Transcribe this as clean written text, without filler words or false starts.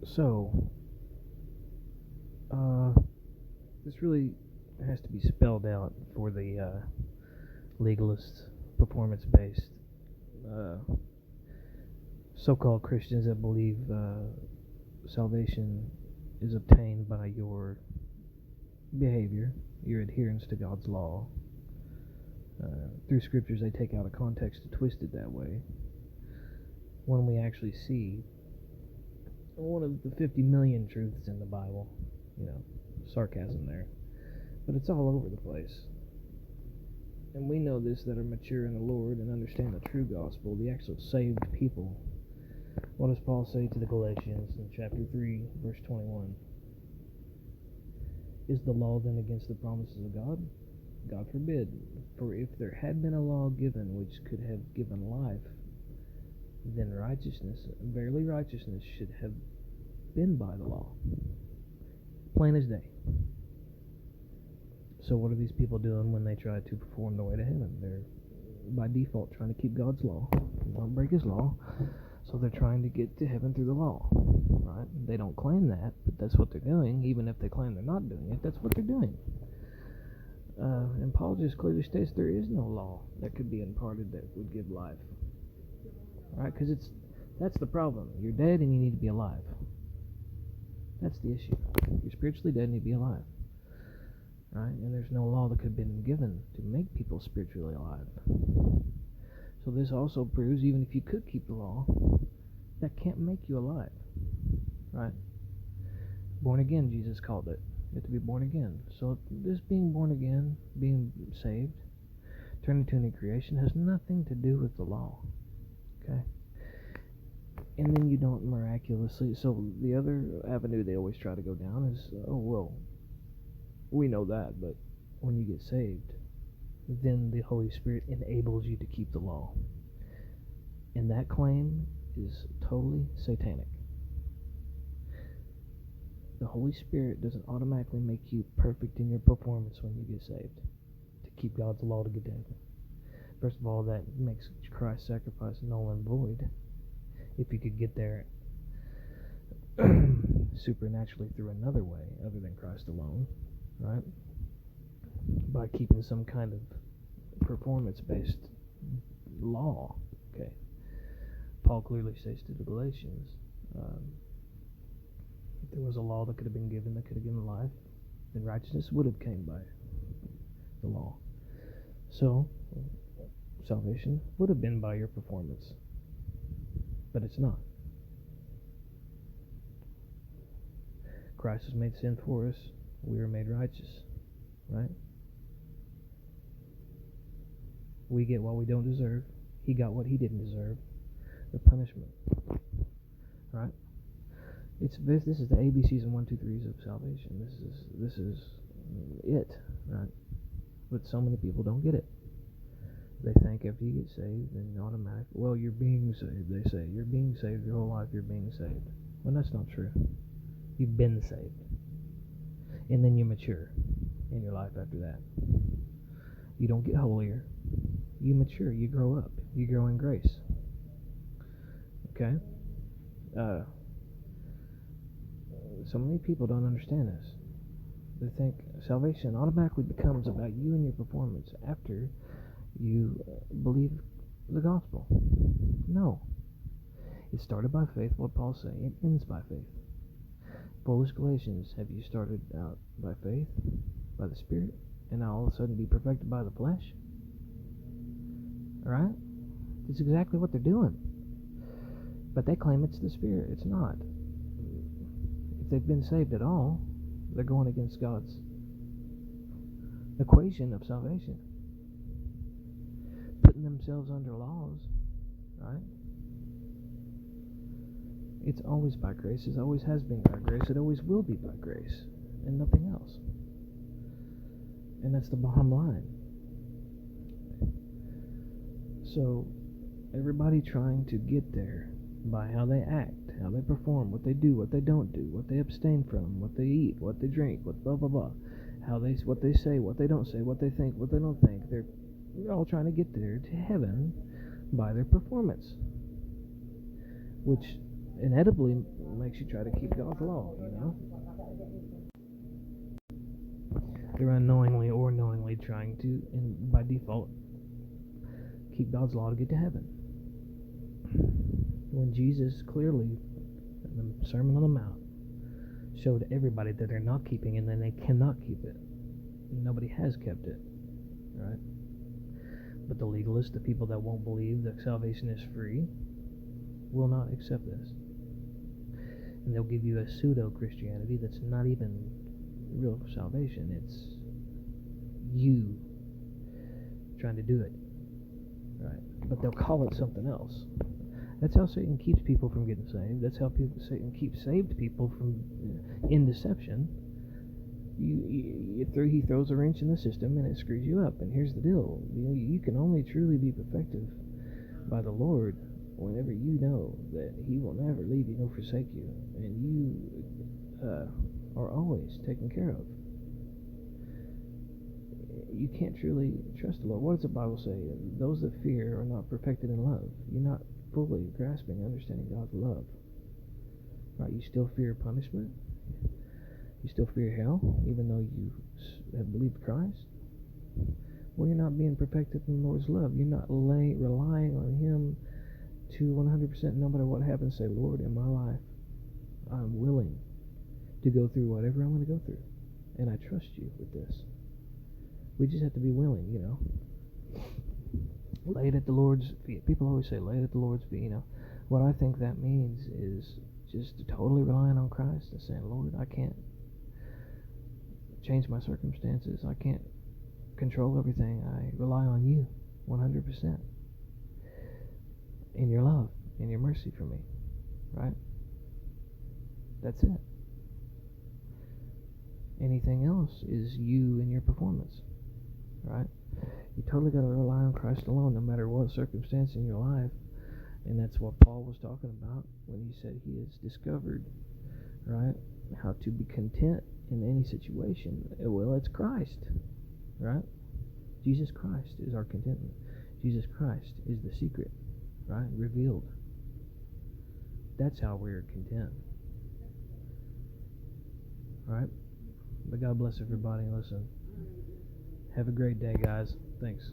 So, this really has to be spelled out for the legalist, performance-based, uh, so-called Christians that believe salvation is obtained by your behavior, your adherence to God's law. Through scriptures, they take out of context to twist it that way. When we actually see one of the 50 million truths in the Bible, sarcasm there, but it's all over the place. And we know this that are mature in the Lord and understand the true gospel, the actual saved people. What does Paul say to the Galatians in chapter 3, verse 21? Is the law then against the promises of God? God forbid. For if there had been a law given which could have given life, then righteousness, verily righteousness, should have been by the law. Plain as day. So what are these people doing when they try to perform the way to heaven? They're, by default, trying to keep God's law. Don't break His law. So they're trying to get to heaven through the law. Right? They don't claim that, but that's what they're doing. Even if they claim they're not doing it, that's what they're doing. And Paul just clearly states there is no law that could be imparted that would give life. Right? Because that's the problem. You're dead and you need to be alive. That's the issue. You're spiritually dead and you need to be alive. Right? And there's no law that could have been given to make people spiritually alive. So this also proves, even if you could keep the law, that can't make you alive. Right? Born again, Jesus called it. You have to be born again. So this being born again, being saved, turning to a new creation, has nothing to do with the law. Okay? And then you don't miraculously... So the other avenue they always try to go down is, we know that, but when you get saved, then the Holy Spirit enables you to keep the law. And that claim is totally satanic. The Holy Spirit doesn't automatically make you perfect in your performance when you get saved, to keep God's law to get to heaven. First of all, that makes Christ's sacrifice null and void. If you could get there supernaturally through another way other than Christ alone, right? By keeping some kind of performance-based law. Okay. Paul clearly states to the Galatians, if there was a law that could have been given that could have given life, then righteousness would have came by the law. So, salvation would have been by your performance. But it's not. Christ was made sin for us. We were made righteous. Right? We get what we don't deserve. He got what he didn't deserve. The punishment. Right? This is the ABCs and 1, 2, 3s of salvation. This is it. Right? But so many people don't get it. They think after you get saved, then automatically, well, you're being saved. They say you're being saved your whole life. You're being saved. Well, that's not true. You've been saved, and then you mature in your life after that. You don't get holier. You mature. You grow up. You grow in grace. Okay. So many people don't understand this. They think salvation automatically becomes about you and your performance after you believe the gospel. No. It started by faith, what Paul's saying. It ends by faith. Foolish Galatians, have you started out by faith, by the Spirit, and now all of a sudden be perfected by the flesh? Alright? It's exactly what they're doing. But they claim it's the Spirit. It's not. If they've been saved at all, they're going against God's equation of salvation. Putting themselves under laws, right? It's always by grace. It always has been by grace. It always will be by grace, and nothing else. And that's the bottom line. So, everybody trying to get there by how they act, how they perform, what they do, what they don't do, what they abstain from, what they eat, what they drink, what blah blah blah, what they say, what they don't say, what they think, what they don't think. They're all trying to get there to heaven by their performance, which inevitably makes you try to keep God's law, They're unknowingly or knowingly trying to, and by default, keep God's law to get to heaven. When Jesus clearly, in the Sermon on the Mount, showed everybody that they're not keeping and then they cannot keep it. Nobody has kept it, right? But the legalists, the people that won't believe that salvation is free, will not accept this. And they'll give you a pseudo-Christianity that's not even real salvation. It's you trying to do it, right? But they'll call it something else. That's how Satan keeps people from getting saved. That's how Satan keeps saved people from in deception. He throws a wrench in the system and it screws you up. And here's the deal: you can only truly be perfected by the Lord whenever you know that He will never leave you nor forsake you, and you are always taken care of. You can't truly trust the Lord. What does the Bible say? Those that fear are not perfected in love. You're not fully grasping and understanding God's love. Right? You still fear punishment. You still fear hell, even though you have believed Christ. Well, you're not being perfected in the Lord's love. You're not relying on Him to 100%, no matter what happens. Say, Lord, in my life, I'm willing to go through whatever I'm going to go through, and I trust you with this. We just have to be willing, Lay it at the Lord's feet. People always say, lay it at the Lord's feet, What I think that means is just totally relying on Christ and saying, Lord, I can't change my circumstances. I can't control everything. I rely on you 100%. In your love, in your mercy for me, right? That's it. Anything else is you and your performance, right? You totally got to rely on Christ alone, no matter what circumstance in your life. And that's what Paul was talking about when he said he has discovered, right, how to be content in any situation. Well, it's Christ, right? Jesus Christ is our contentment. Jesus Christ is the secret, right? Revealed. That's how we're content, right? But God bless everybody. Listen, have a great day, guys. Thanks.